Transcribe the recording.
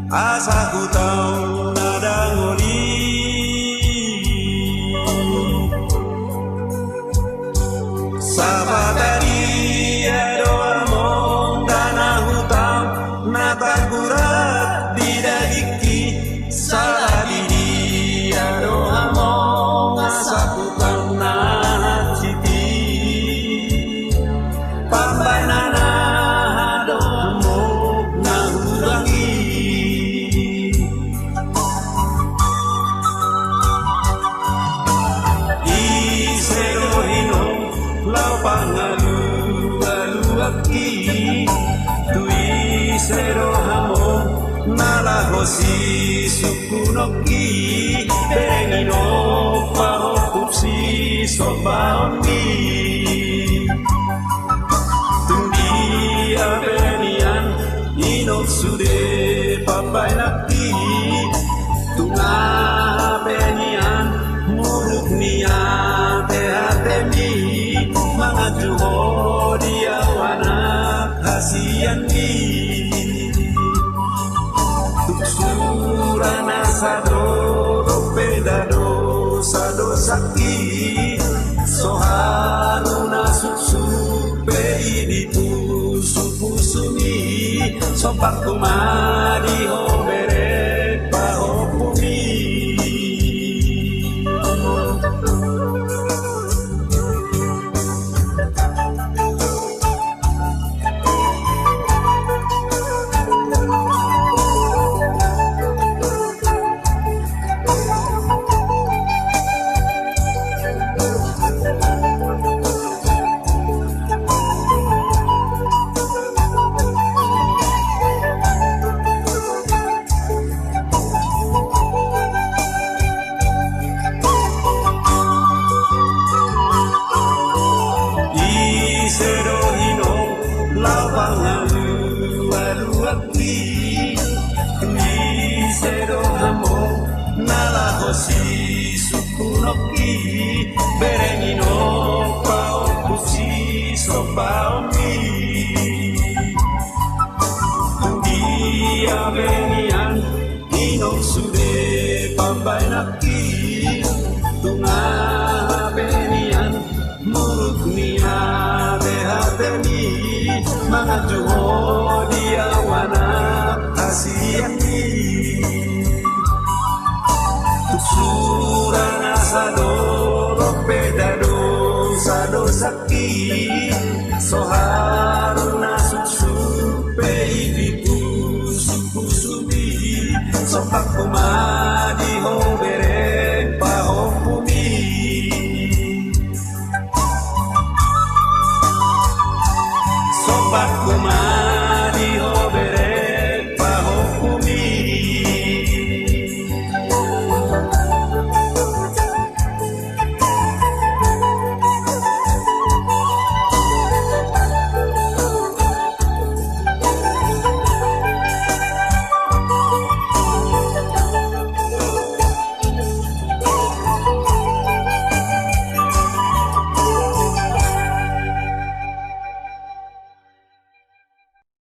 asa ku tahu nada ngoli sabatari ado among dana hutang nata kurat didagiki salah diri ado among asa ku tahu nahat siti pambai nana ado among nahurangi pangalu-aluaki tui sero hamo nalahosi sukunoki benino pahokupsi sobaoni tundi abenian inok sude papai laki tunga abenian muruk niat tehatemi mangajuho dia wanak hasiani tuksurana sadoro pedado sado saki soharuna suksu peidipu supusumi sopak kumadi hoberet pahopumi pangalu-aluaki tui sero hamo nalahosi sukunoki berengino paukusi sopaomi tundi abenian inong sude pambai naki tunga abenian muruk nia dehateni mangajuho dia wanak hasiani tuksurana sadoro pedado sado saki soharuna suksu peidipu sukusumi sopak kumadi hoberet pahopumi sopak kumadi